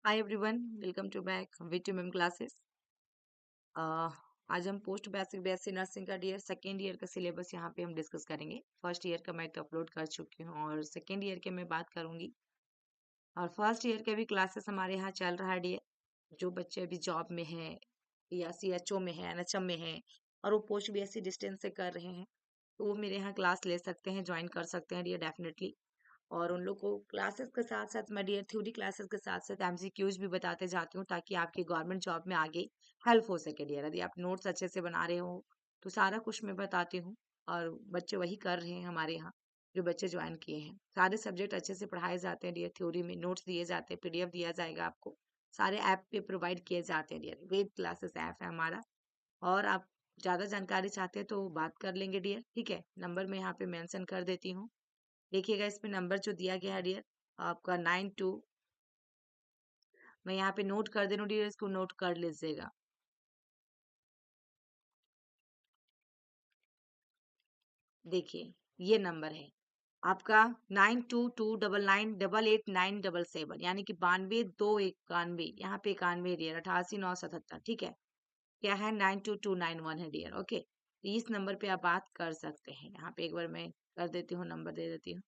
Hi everyone, welcome to back with ma'am classes. आज हम post basic BSc nursing का dear second year का syllabus यहाँ पे हम डिस्कस करेंगे। फर्स्ट ईयर का मैं तो अपलोड कर चुकी हूँ और सेकेंड ईयर के मैं बात करूंगी। और फर्स्ट ईयर के भी क्लासेस हमारे यहाँ चल रहा है डियर। जो बच्चे अभी जॉब में है या सीएचओ में है, एनएचएम में है और वो पोस्ट बीएससी डिस्टेंस से कर रहे हैं, तो वो मेरे यहाँ क्लास ले सकते हैं, ज्वाइन कर सकते हैं डियर डेफिनेटली। और उन लोग को क्लासेस के साथ साथ मैं डियर थ्योरी क्लासेस के साथ साथ एमसीक्यूज भी बताते जाती हूँ ताकि आपकी गवर्नमेंट जॉब में आगे हेल्प हो सके डियर। यदि आप नोट्स अच्छे से बना रहे हो तो सारा कुछ मैं बताती हूँ और बच्चे वही कर रहे हैं हमारे यहाँ। जो बच्चे ज्वाइन किए हैं, सारे सब्जेक्ट अच्छे से पढ़ाए जाते हैं डियर। थ्योरी में नोट्स दिए जाते हैं, पीडीएफ दिया जाएगा आपको, सारे ऐप पे प्रोवाइड किए जाते हैं डियर। वेद क्लासेस ऐप है हमारा। और आप ज़्यादा जानकारी चाहते हैं तो बात कर लेंगे डियर, ठीक है। नंबर मैं यहाँ पे मेंशन कर देती हूँ। देखिएगा इसमें नंबर जो दिया गया है डियर आपका 92, मैं यहाँ पे नोट कर दे रही हूँ डियर, इसको नोट कर लीजिएगा। देखिए ये नंबर है आपका 9229998897, यानी कि 92 2 91, यहाँ पे 91 डियर, 88 9 77, ठीक है। क्या है 92291 है डियर, ओके। तो इस नंबर पे आप बात कर सकते हैं। यहाँ पे एक बार मैं कर देती हूँ, नंबर दे देती हूँ,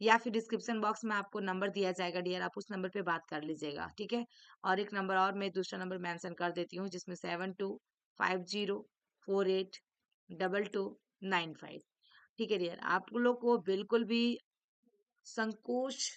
या फिर डिस्क्रिप्शन बॉक्स में आपको नंबर दिया जाएगा डियर, आप उस नंबर पे बात कर लीजिएगा, ठीक है। और एक नंबर और मैं दूसरा नंबर मेंशन कर देती हूँ जिसमें 7250482295, ठीक है डियर। आप लोग को बिल्कुल भी संकोच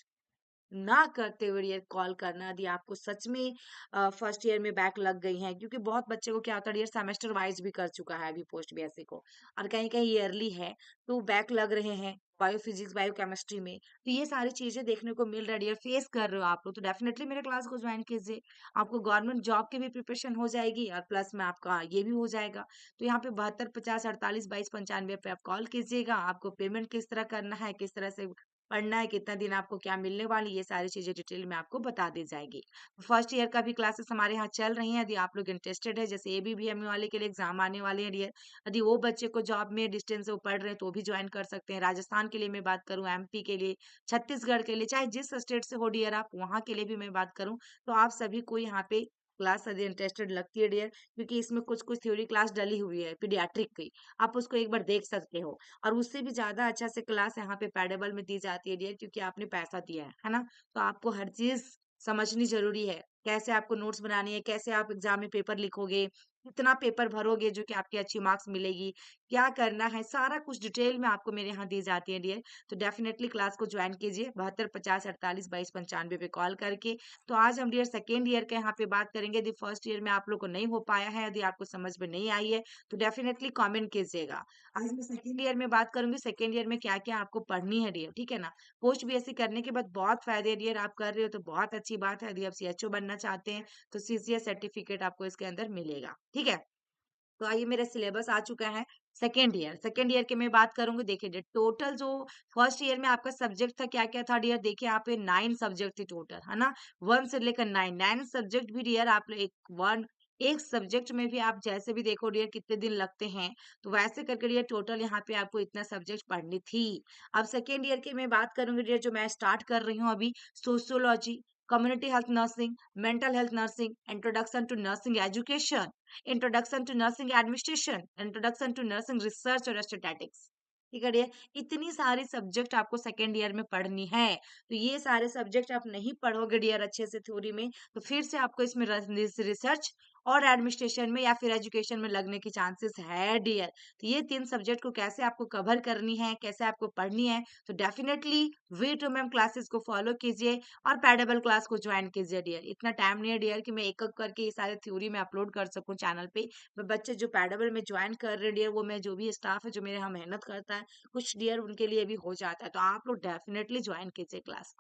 ना करते हुए ये कॉल करना यदि आपको सच में फर्स्ट ईयर में बैक लग गई है, क्योंकि बहुत बच्चे को क्या होता है, सेमेस्टर वाइज भी कर चुका है अभी पोस्ट बीएससी को, और कहीं कहीं ईयरली है तो बैक लग रहे हैं बायो फिजिक्स बायो केमिस्ट्री में। तो ये सारी चीजें देखने को मिल रही है, फेस कर रहे हो आप लोग, तो डेफिनेटली मेरे क्लास को ज्वाइन कीजिए। आपको गवर्नमेंट जॉब की भी प्रिपरेशन हो जाएगी और प्लस में आपका ये भी हो जाएगा। तो यहाँ पे 72 50 48 22 95 पे आप कॉल कीजिएगा। आपको पेमेंट किस तरह करना है, किस तरह से पढ़ना है, कितना दिन आपको क्या मिलने वाली, ये सारी चीजें डिटेल में आपको बता दी जाएगी। फर्स्ट ईयर का भी क्लासेस हमारे यहाँ चल रही हैं। यदि आप लोग इंटरेस्टेड है, जैसे एबीबीएमई वाले के लिए एग्जाम आने वाले हैं डियर, यदि वो बच्चे को जॉब में डिस्टेंस से वो पढ़ रहे हैं तो भी ज्वाइन कर सकते हैं। राजस्थान के लिए मैं बात करूँ, एमपी के लिए, छत्तीसगढ़ के लिए, चाहे जिस स्टेट से हो डियर आप, वहाँ के लिए भी मैं बात करूँ, तो आप सभी को यहाँ पे क्लास यदि इंटरेस्टेड लगती है डियर, क्योंकि इसमें कुछ कुछ थ्योरी क्लास डली हुई है पीडियाट्रिक की, आप उसको एक बार देख सकते हो। और उससे भी ज्यादा अच्छा से क्लास यहाँ पे पैडेबल में दी जाती है डियर, क्योंकि आपने पैसा दिया है ना। तो आपको हर चीज समझनी जरूरी है, कैसे आपको नोट्स बनानी है, कैसे आप एग्जाम में पेपर लिखोगे, कितना पेपर भरोगे जो कि आपकी अच्छी मार्क्स मिलेगी, क्या करना है, सारा कुछ डिटेल में आपको मेरे यहाँ दी जाती है डियर। तो डेफिनेटली क्लास को ज्वाइन कीजिए 72 50 48 22 95 पे कॉल करके। तो आज हम डियर सेकेंड ईयर के यहाँ पे बात करेंगे। यदि फर्स्ट ईयर में आप लोग को नहीं हो पाया है, यदि आपको समझ में नहीं आई है, तो डेफिनेटली कमेंट कीजिएगा। आज मैं सेकेंड ईयर में बात करूंगी, सेकेंड ईयर में क्या क्या आपको पढ़नी है डियर, ठीक है ना। पोस्ट बीएससी करने के बाद बहुत फायदे हैं डियर, आप कर रहे हो तो बहुत अच्छी बात है। यदि आप सीएचओ बनना चाहते हैं तो सीसीएस सर्टिफिकेट आपको इसके अंदर मिलेगा, ठीक है। तो आइए, मेरा सिलेबस आ चुका है। सेकेंड ईयर की मैं बात करूंगी। देखिए डियर, टोटल जो फर्स्ट ईयर में आपका सब्जेक्ट था क्या क्या था डियर, देखिए आप 9 सब्जेक्ट थे टोटल, है ना। 1 से लेकर 9 सब्जेक्ट भी डियर, आप एक सब्जेक्ट में भी आप जैसे भी देखो डियर कितने दिन लगते हैं, तो वैसे करके डियर टोटल यहाँ पे आपको इतना सब्जेक्ट पढ़नी थी। अब सेकेंड ईयर की मैं बात करूंगी डियर, जो मैं स्टार्ट कर रही हूँ अभी, sociology, community health nursing, mental health nursing, introduction to nursing education, introduction to nursing administration, introduction to nursing research और स्टैटिस्टिक्स, ठीक है डियर। इतनी सारी सब्जेक्ट आपको सेकेंड ईयर में पढ़नी है। तो ये सारे सब्जेक्ट आप नहीं पढ़ोगे डियर अच्छे से थ्योरी में, तो फिर से आपको इसमें रिसर्च और एडमिनिस्ट्रेशन में या फिर एजुकेशन में लगने की चांसेस है डियर। तो ये 3 सब्जेक्ट को कैसे आपको कवर करनी है, कैसे आपको पढ़नी है, तो definitely way to ma'am classes को फॉलो कीजिए और पैडेबल क्लास को ज्वाइन कीजिए डियर। इतना टाइम नहीं है डियर कि मैं एक एक करके ये सारे थ्योरी में अपलोड कर सकूं चैनल पे। मैं बच्चे जो पैडेबल में ज्वाइन कर रहे हैं डियर, वो मैं जो भी स्टाफ है जो मेरे यहाँ मेहनत करता है, कुछ डियर उनके लिए भी हो जाता है, तो आप लोग डेफिनेटली ज्वाइन कीजिए क्लास।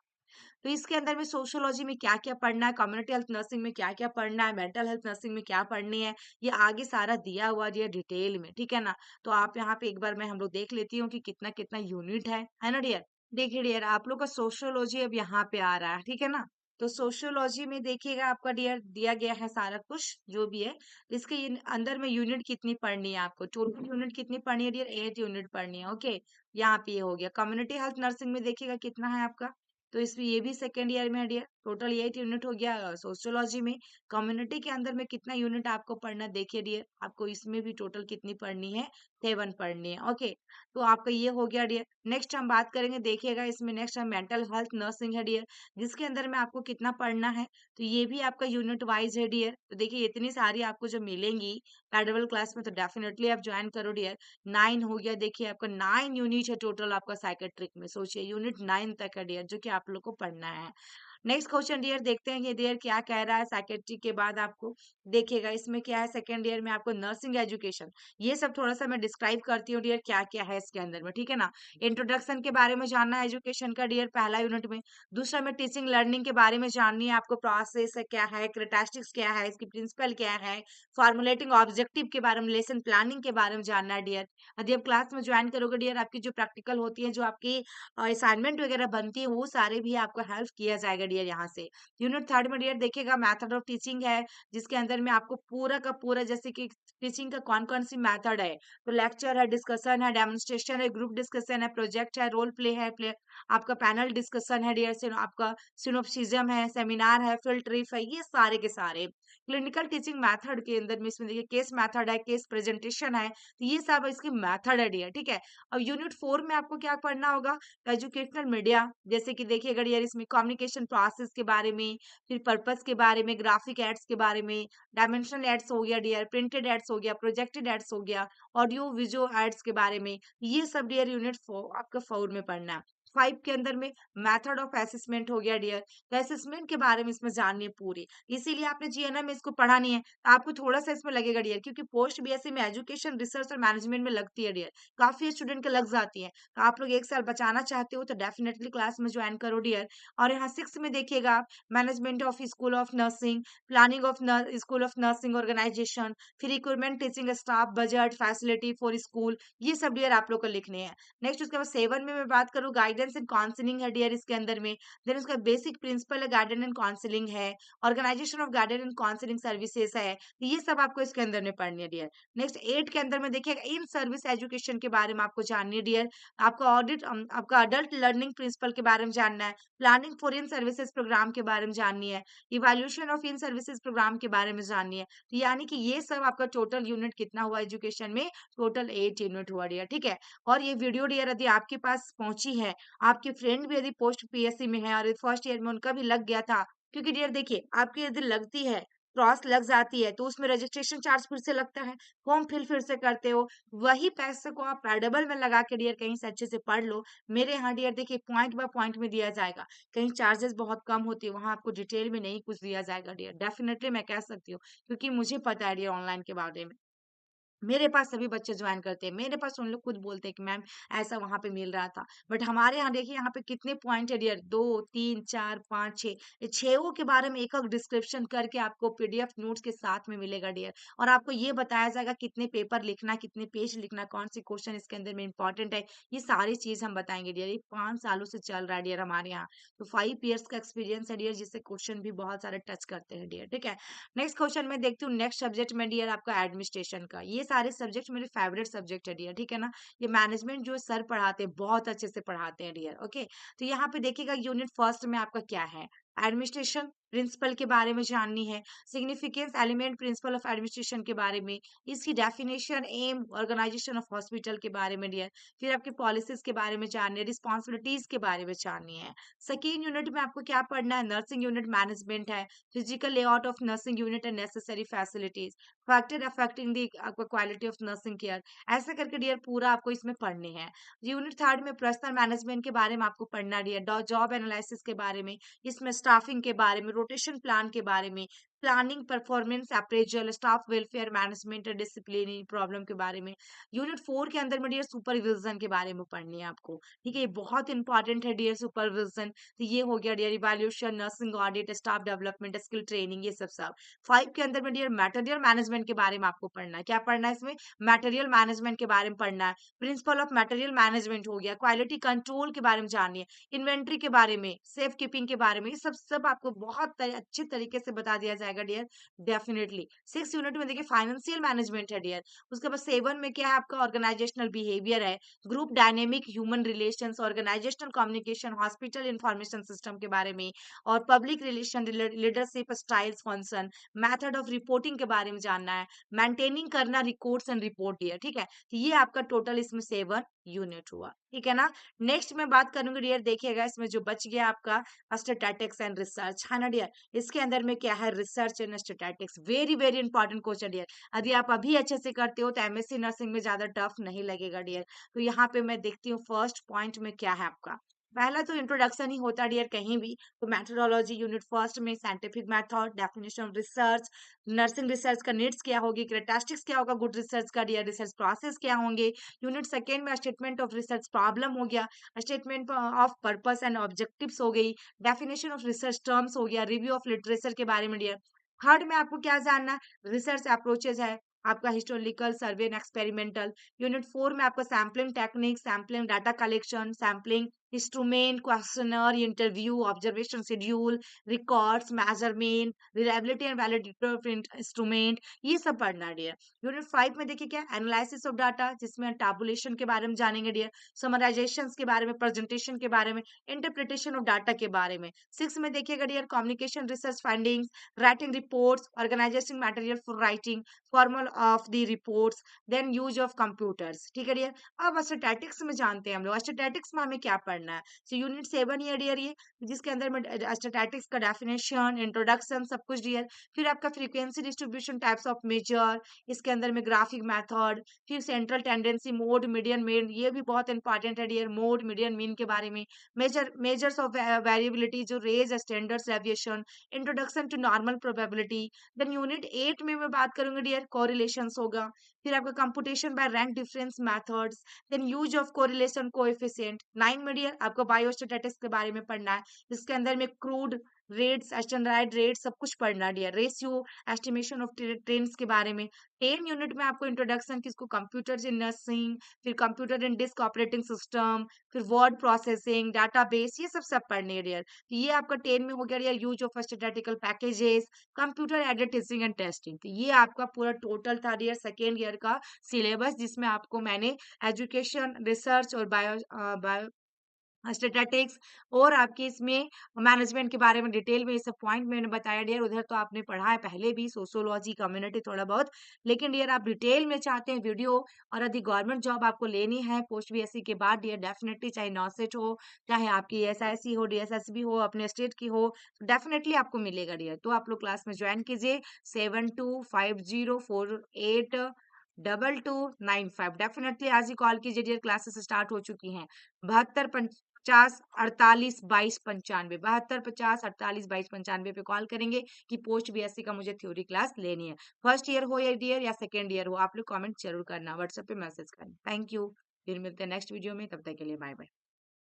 तो इसके अंदर में सोशियोलॉजी में क्या क्या पढ़ना है, कम्युनिटी हेल्थ नर्सिंग में क्या क्या पढ़ना है, मेंटल हेल्थ नर्सिंग में क्या पढ़नी है, ये आगे सारा दिया हुआ है डिटेल में, ठीक है ना। तो आप यहाँ पे एक बार मैं हम लोग देख लेती हूँ कि कितना कितना यूनिट है ना डियर। देखिए डियर, आप लोग का सोशियोलॉजी अब यहाँ पे आ रहा है, ठीक है ना। तो सोशियोलॉजी में देखिएगा आपका डियर दिया गया है सारा कुछ जो भी है। इसके अंदर में यूनिट कितनी पढ़नी है आपको, टोटल यूनिट कितनी पढ़नी है डियर, 8 यूनिट पढ़नी है, ओके। यहाँ पे ये हो गया। कम्युनिटी हेल्थ नर्सिंग में देखिएगा कितना है आपका, तो इसमें ये भी सेकेंड ईयर में है डियर। टोटल 8 यूनिट हो गया सोशियोलॉजी में। कम्युनिटी के अंदर में कितना यूनिट आपको पढ़ना देखिए डियर, आपको इसमें भी टोटल कितनी पढ़नी है, 7 पढ़नी है। ओके, तो आपका ये हो गया डियर। नेक्स्ट हम बात करेंगे, देखिएगा इसमें नेक्स्ट हम मेंटल हेल्थ नर्सिंग है डियर, जिसके अंदर में आपको कितना पढ़ना है, तो ये भी आपका यूनिट वाइज है डियर। तो देखिए इतनी सारी आपको जो मिलेंगी पेडबल क्लास में, तो डेफिनेटली आप ज्वाइन करो डियर। 9 हो गया, देखिए आपका 9 यूनिट है टोटल आपका साइकेट्रिक में। सोचिए यूनिट 9 तक है डियर, जो कि आप लोग को पढ़ना है। नेक्स्ट क्वेश्चन डियर देखते हैं कि डियर क्या कह रहा है साइकेट्री के बाद आपको। देखिएगा इसमें क्या है, सेकेंड ईयर में आपको नर्सिंग एजुकेशन, ये सब थोड़ा सा मैं डिस्क्राइब करती हूँ डियर क्या क्या है इसके अंदर में, ठीक है ना। इंट्रोडक्शन के बारे में जानना है एजुकेशन का डियर पहला यूनिट में। दूसरा में टीचिंग लर्निंग के बारे में जाननी है आपको, प्रोसेस है क्या है, क्रेटास्टिक्स क्या है, इसकी प्रिंसिपल क्या है, फॉर्मुलेटिंग ऑब्जेक्टिव के बारे में, लेसन प्लानिंग के बारे में जानना है डियर। यदि आप क्लास में ज्वाइन करोगे डियर, आपकी जो प्रैक्टिकल होती है, जो आपकी असाइनमेंट वगैरह बनती है, वो सारे भी आपको हेल्प किया जाएगा डियर यहाँ से। यूनिट थर्ड में डियर देखिएगा मेथड ऑफ टीचिंग है, जिसके अंदर में आपको पूरा का पूरा जैसे कि टीचिंग का कौन कौन सी मेथड है, तो लेक्चर है, डिस्कशन है, डेमोन्स्ट्रेशन है, ग्रुप डिस्कशन है, प्रोजेक्ट है, रोल प्ले आपका पैनल डिस्कशन है डियर, से आपका सिनोप्सिज्म है, सेमिनार है, फील्ड ट्रिप है, ये सारे के सारे क्लिनिकल टीचिंग मेथड के अंदर में इसमें देखिए केस मेथड है, केस प्रेजेंटेशन है, तो ये सब इसकी मेथड है डियर, ठीक है। अब यूनिट 4 में आपको क्या पढ़ना होगा, एजुकेशनल मीडिया, जैसे कि देखिएगा डियर इसमें कम्युनिकेशन प्रोसेस के बारे में, फिर पर्पस के बारे में, ग्राफिक एड्स के बारे में, डायमेंशनल एड्स हो गया डियर, प्रिंटेड एड्स हो गया, प्रोजेक्टेड एड्स हो गया, ऑडियो विजुअल एड्स के बारे में, ये सब डियर यूनिट 4 आपका 4 में पढ़ना है। 5 के अंदर में मेथड ऑफ असेसमेंट हो गया डियर, तो असेसमेंट के बारे में इसमें जाननी है पूरी, इसीलिए आपने जीएनएम में इसको पढ़ा नहीं है, तो आपको थोड़ा सा इसमें लगेगा डियर, क्योंकि पोस्ट बीएससी में एजुकेशन रिसर्च और मैनेजमेंट में लगती है डियर, काफी स्टूडेंट के लग जाती है, तो आप लोग एक साल बचाना चाहते हो तो डेफिनेटली क्लास में ज्वाइन करो डियर। और यहाँ 6 में देखिएगा आप management of school of nursing, planning of school of nursing organization, फिर recruitment teaching staff, budget, facility for school, ये सब डियर आप लोग को लिखने हैं। नेक्स्ट उसके बाद 7 में मैं बात करूँ, गाइडेंस एंड काउंसलिंग है डियर इसके अंदर में। देन उसका बेसिक प्रिंसिपल है, गाइडेंस एंड काउंसलिंग है, organisation of guidance and counselling services है, तो ये सब आपको इसके अंदर में पढ़नी है डियर। नेक्स्ट 8 के अंदर में देखिएगा इन सर्विस एजुकेशन के बारे में आपको जाननी है डियर, आपका ऑडिट आपका अडल्ट लर्निंग प्रिंसिपल के बारे में जानना है, planning for in services programme के बारे में जाननी है, evaluation of in services programme के बारे में जाननी है। तो यानी कि ये सब आपका टोटल यूनिट कितना हुआ एजुकेशन में, टोटल 8 यूनिट हुआ डियर, ठीक है। और ये वीडियो डियर यदि आपके पास पहुंची है, आपके फ्रेंड भी यदि पोस्ट पीएससी में है और फर्स्ट ईयर में उनका भी लग गया था, क्योंकि डियर देखिए आपकी यदि लगती है, क्रॉस लग जाती है, तो उसमें रजिस्ट्रेशन चार्ज फिर से लगता है, फॉर्म फिर से करते हो, वही पैसे को आप पेडेबल में लगा के डियर कहीं से अच्छे से पढ़ लो। मेरे यहाँ डियर देखिए पॉइंट बाय पॉइंट में दिया जाएगा, कहीं चार्जेस बहुत कम होती है, वहां आपको डिटेल में नहीं कुछ दिया जाएगा डियर, डेफिनेटली मैं कह सकती हूँ, क्योंकि मुझे पता है डियर ऑनलाइन के बारे में। मेरे पास सभी बच्चे ज्वाइन करते हैं, मेरे पास उन लोग खुद बोलते हैं कि मैम ऐसा वहां पे मिल रहा था, बट हमारे यहाँ देखिए यहाँ पे कितने पॉइंट है डियर, 2 3 4 5 6, ये छो के बारे में एक डिस्क्रिप्शन करके आपको पीडीएफ नोट्स के साथ में मिलेगा डियर, और आपको ये बताया जाएगा कितने पेपर लिखना, कितने पेज लिखना, कौन सी क्वेश्चन इसके अंदर में इंपॉर्टेंट है, ये सारी चीज हम बताएंगे डियर। ये 5 सालों से चल रहा है डियर हमारे यहाँ, तो 5 ईयर्स का एक्सपीरियंस है डियर, जिससे क्वेश्चन भी बहुत सारे टच करते हैं डियर, ठीक है। नेक्स्ट क्वेश्चन में देखती हूँ, नेक्स्ट सब्जेक्ट में डियर आपका एडमिनिस्ट्रेशन का, ये सारे सब्जेक्ट मेरे फेवरेट सब्जेक्ट है डियर, ठीक है ना। ये मैनेजमेंट जो सर पढ़ाते हैं बहुत अच्छे से पढ़ाते हैं डियर, ओके। तो यहाँ पे देखिएगा यूनिट फर्स्ट में आपका क्या है, एडमिनिस्ट्रेशन प्रिंसिपल के बारे में जाननी है, significance element principle of administration के बारे में, इसकी definition, aim, organisation of hospital के बारे में डियर, फिर आपके पॉलिसीज के बारे में जाननी है, रिस्पॉन्सिबिलिटीज के बारे में जाननी है। सेकेंड यूनिट में आपको क्या पढ़ना है, नर्सिंग यूनिट मैनेजमेंट है, physical layout of nursing unit and necessary facilities, factor affecting the quality of nursing care, ऐसा करके डियर पूरा आपको इसमें पढ़ने हैं। यूनिट थर्ड में पर्सनल मैनेजमेंट के बारे में आपको पढ़ना डियर, जॉब एनालिसिस के बारे में, इसमें स्टाफिंग के बारे में, रोटेशन प्लान के बारे में, planning, performance appraisal, staff welfare management, disciplinary problem के बारे में। यूनिट 4 के अंदर में डियर सुपरविजन के बारे में पढ़नी है आपको, ठीक है, ये बहुत इंपॉर्टेंट है डियर सुपरविजन। तो ये हो गया dear evaluation, nursing audit, staff development, skill training, ये सब सब। 5 के अंदर में डियर मटेरियल मैनेजमेंट के बारे में आपको पढ़ना है, क्या पढ़ना है इसमें, मटेरियल मैनेजमेंट के बारे में पढ़ना है, प्रिंसिपल ऑफ मटेरियल मैनेजमेंट हो गया, क्वालिटी कंट्रोल के बारे में जाननी है, इन्वेंट्री के बारे में, सेफ कीपिंग के बारे में, ये सब सब आपको बहुत अच्छे तरीके से बता दिया जाएगा आएगा डियर, डेफिनेटली। 6 यूनिट में देखिए फाइनेंशियल मैनेजमेंट है डियर। उसके बाद 7 में क्या है आपका, ऑर्गेनाइजेशनल बिहेवियर है, group dynamic, human relations, organisational communication, hospital information system के बारे में, और public relation, leadership styles, function, method of reporting के बारे में जानना है, मेंटेनिंग करना रिकॉर्ड्स एंड रिपोर्ट डियर, ठीक है। तो ये आपका टोटल इसमें 7 यूनिट हुआ, ठीक है ना। नेक्स्ट मैं बात करूंगी डियर, देखिएगा इसमें जो बच गया आपका स्टैटिस्टिक्स एंड रिसर्च, है ना डियर। इसके अंदर में क्या है, research and statistics, very very important question dear. यदि आप अभी अच्छे से करते हो तो एमएससी नर्सिंग में ज्यादा टफ नहीं लगेगा डियर। तो यहाँ पे मैं देखती हूँ फर्स्ट पॉइंट में क्या है आपका, पहला तो इंट्रोडक्शन ही होता है डियर कहीं भी। तो मेथोडोलॉजी यूनिट फर्स्ट में scientific method, definition of research, nursing research का नीड्स क्या होगी, क्रेटास्टिक्स क्या होगा गुड रिसर्च का डियर, रिसर्च प्रोसेस क्या होंगे। यूनिट सेकेंड में स्टेटमेंट ऑफ रिसर्च प्रॉब्लम हो गया, statement of purpose and objectives हो गई, डेफिनेशन ऑफ रिसर्च टर्म्स हो गया, रिव्यू ऑफ लिटरेचर के बारे में डियर। थर्ड में आपको क्या जानना है, रिसर्च अप्रोचेज है आपका, historical, survey and experimental. Unit 4 में आपका sampling technique, sampling data collection, sampling instrument, questionnaire, interview, observation schedule, records, measurement, reliability and validity of instrument, ये सब पढ़ना डियर। यूनिट 5 में देखिए क्या, एनालिसिस ऑफ डाटा, जिसमें टैबुलेशन के बारे में जानेंगे डियर, समराइजेशन के बारे में, प्रेजेंटेशन के बारे में, इंटरप्रिटेशन ऑफ डाटा के बारे में। 6 में देखिएगा dear, communication research findings, writing reports, organisation material for writing, formal of the reports, then use of computers, ठीक है डियर। अब स्टैटिस्टिक्स में जानते हैं हम लोग, स्टैटिस्टिक्स में हमें क्या पढ़ना है। सो यूनिट 7 ये डियर, ये जिसके अंदर में स्टैटिस्टिक्स का डेफिनेशन, इंट्रोडक्शन, सब कुछ डियर। फिर आपका frequency distribution, types of measure, इसके अंदर में ग्राफिक मेथड, फिर central tendency, mode, median, mean, ये भी बहुत इंपॉर्टेंट है डियर, मोड, मीडियन, मीन के बारे में। मेजर्स ऑफ वेरिएबिलिटी, जो range, standards deviation, introduction to normal probability. Then unit 8 में मैं बात करूंगी डियर, कोरिलेशंस होगा। फिर आपका computation by rank difference methods, then use of correlation coefficient. 9 में डियर आपको बायोस्टैटिस्टिक्स के बारे में पढ़ना है, इसके अंदर में क्रूड रेट्स, स्टैंडर्ड रेट, सब कुछ पढ़ना dear, ratio, estimation of trends के बारे में। 10 यूनिट में आपको इंट्रोडक्शन किसको, कंप्यूटर इन नर्सिंग, फिर computer in disk operating system, फिर वर्ड प्रोसेसिंग, डाटाबेस, ये सब सब पढ़ने हैं डियर। तो ये आपका 10 में हो गया dear, use of statistical packages, computer aided teaching and testing. तो ये आपका पूरा टोटल था डियर सेकेंड ईयर का सिलेबस, जिसमें आपको मैंने एजुकेशन, रिसर्च और बायो स्टैटिस्टिक्स और आपके इसमें मैनेजमेंट के बारे में डिटेल में ये सब पॉइंट मैंने बताया डियर। उधर तो आपने पढ़ा है पहले भी, सोशियोलॉजी, कम्युनिटी थोड़ा बहुत, लेकिन डियर आप डिटेल में चाहते हैं वीडियो, और यदि गवर्नमेंट जॉब आपको लेनी है पोस्ट बीएससी के बाद डियर, डेफिनेटली, चाहे नॉसेट हो, चाहे आपकी एसआईसी हो, डीएसएसबी हो, अपने स्टेट की हो, डेफिनेटली आपको मिलेगा डियर। तो आप लोग क्लास में ज्वाइन कीजिए, 7250482295, डेफिनेटली आज ही कॉल कीजिए डियर, क्लासेस स्टार्ट हो चुकी हैं। 7250482295, 7250482295 पे कॉल करेंगे कि पोस्ट बीएससी का मुझे थ्योरी क्लास लेनी है। फर्स्ट ईयर हो या डियर या सेकेंड ईयर हो, आप लोग कमेंट जरूर करना, व्हाट्सएप पे मैसेज करना। थैंक यू, फिर मिलते हैं नेक्स्ट वीडियो में, तब तक के लिए बाय बाय।